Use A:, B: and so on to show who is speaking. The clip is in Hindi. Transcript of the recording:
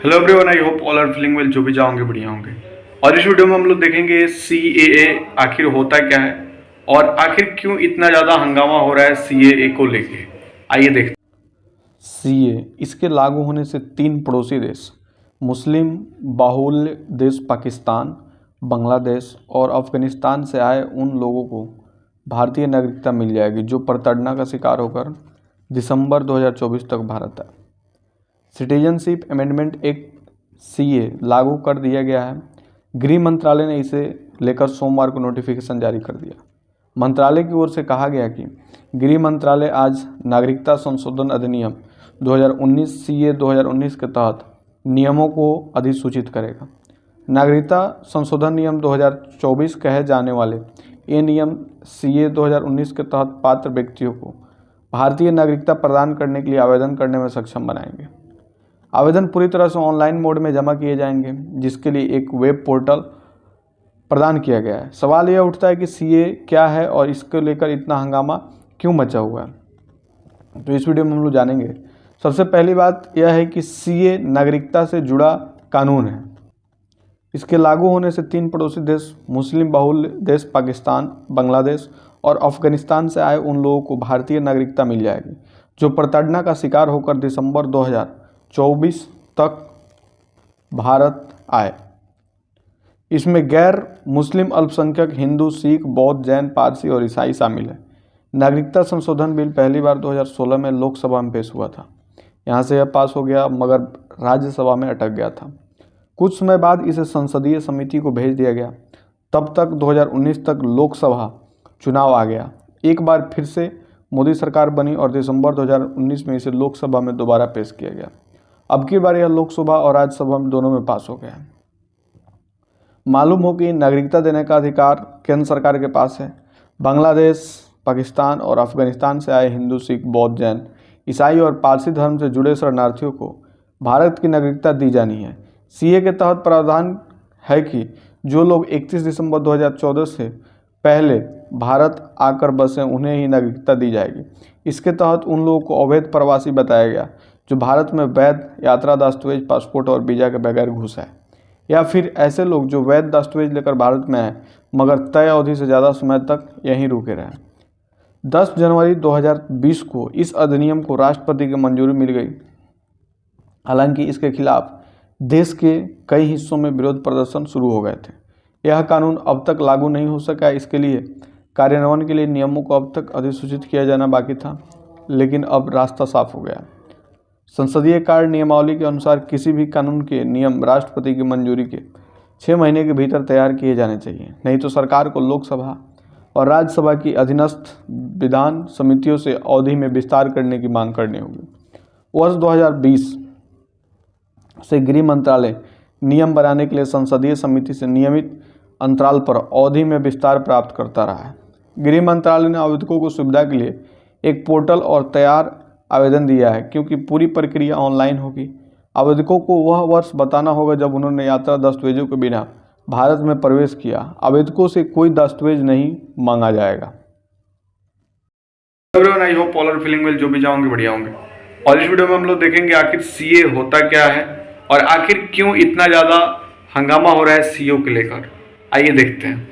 A: Hello everyone, I hope all are feeling well. जो भी जाओगे बढ़िया होंगे। और इस वीडियो में हम लोग देखेंगे सीएए आखिर होता क्या है और आखिर क्यों इतना ज़्यादा हंगामा हो रहा है सीएए को लेके। आइए देखते हैं।
B: सीए इसके लागू होने से 3 पड़ोसी देश मुस्लिम बाहुल्य देश पाकिस्तान, बांग्लादेश और अफगानिस्तान से आए उन लोगों को भारतीय नागरिकता मिल जाएगी जो प्रताड़ना का शिकार होकर दिसंबर 2024 तक भारत आए। सिटीजनशिप अमेंडमेंट एक्ट सीए लागू कर दिया गया है। गृह मंत्रालय ने इसे लेकर सोमवार को नोटिफिकेशन जारी कर दिया। मंत्रालय की ओर से कहा गया कि गृह मंत्रालय आज नागरिकता संशोधन अधिनियम 2019 सीए 2019 के तहत नियमों को अधिसूचित करेगा। नागरिकता संशोधन नियम 2024 कहे जाने वाले ये नियम सीए 2019 के तहत पात्र व्यक्तियों को भारतीय नागरिकता प्रदान करने के लिए आवेदन करने में सक्षम बनाएंगे। आवेदन पूरी तरह से ऑनलाइन मोड में जमा किए जाएंगे, जिसके लिए एक वेब पोर्टल प्रदान किया गया है। सवाल यह उठता है कि सीए क्या है और इसको लेकर इतना हंगामा क्यों मचा हुआ है। तो इस वीडियो में हम लोग जानेंगे। सबसे पहली बात यह है कि सीए नागरिकता से जुड़ा कानून है। इसके लागू होने से 3 पड़ोसी देश मुस्लिम बाहुल्य देश पाकिस्तान, बांग्लादेश और अफगानिस्तान से आए उन लोगों को भारतीय नागरिकता मिल जाएगी जो प्रताड़ना का शिकार होकर दिसंबर 2024 तक भारत आए। इसमें गैर मुस्लिम अल्पसंख्यक हिंदू, सिख, बौद्ध, जैन, पारसी और ईसाई शामिल है। नागरिकता संशोधन बिल पहली बार 2016 में लोकसभा में पेश हुआ था। यहाँ से यह पास हो गया, मगर राज्यसभा में अटक गया था। कुछ समय बाद इसे संसदीय समिति को भेज दिया गया। तब तक 2019 तक लोकसभा चुनाव आ गया। एक बार फिर से मोदी सरकार बनी और दिसंबर 2019 में इसे लोकसभा में दोबारा पेश किया गया। अब की बार यह लोकसभा और राज्यसभा में दोनों में पास हो गया। मालूम हो कि नागरिकता देने का अधिकार केंद्र सरकार के पास है। बांग्लादेश, पाकिस्तान और अफगानिस्तान से आए हिंदू, सिख, बौद्ध, जैन, ईसाई और पारसी धर्म से जुड़े शरणार्थियों को भारत की नागरिकता दी जानी है। सीए के तहत प्रावधान है कि जो लोग 31 दिसंबर 2014 से पहले भारत आकर बसे उन्हें ही नागरिकता दी जाएगी। इसके तहत उन लोगों को अवैध प्रवासी बताया गया जो भारत में वैध यात्रा दस्तावेज, पासपोर्ट और वीज़ा के बगैर घुस आए, या फिर ऐसे लोग जो वैध दस्तावेज लेकर भारत में आए मगर तय अवधि से ज़्यादा समय तक यहीं रुके रहे। 10 जनवरी 2020 को इस अधिनियम को राष्ट्रपति की मंजूरी मिल गई। हालांकि इसके खिलाफ देश के कई हिस्सों में विरोध प्रदर्शन शुरू हो गए थे। यह कानून अब तक लागू नहीं हो सका। इसके लिए कार्यान्वयन के लिए नियमों को अब तक अधिसूचित किया जाना बाकी था, लेकिन अब रास्ता साफ हो गया। संसदीय कार्य नियमावली के अनुसार किसी भी कानून के नियम राष्ट्रपति की मंजूरी के 6 महीने के भीतर तैयार किए जाने चाहिए, नहीं तो सरकार को लोकसभा और राज्यसभा की अधीनस्थ विधान समितियों से अवधि में विस्तार करने की मांग करनी होगी। वर्ष 2020 से गृह मंत्रालय नियम बनाने के लिए संसदीय समिति से नियमित अंतराल पर अवधि में विस्तार प्राप्त करता रहा है। गृह मंत्रालय ने आवेदकों को सुविधा के लिए एक पोर्टल और तैयार आवेदन दिया है, क्योंकि पूरी प्रक्रिया ऑनलाइन होगी। आवेदकों को वह वर्ष बताना होगा जब उन्होंने यात्रा दस्तावेजों के बिना भारत में प्रवेश किया। आवेदकों से कोई दस्तावेज नहीं मांगा जाएगा।
A: Everyone, I hope all are feeling well. जो भी जाओगे बढ़िया होंगे। और इस वीडियो में हम लोग देखेंगे आखिर सीए होता क्या है और आखिर क्यों इतना ज़्यादा हंगामा हो रहा है सीओ को लेकर। आइए देखते हैं।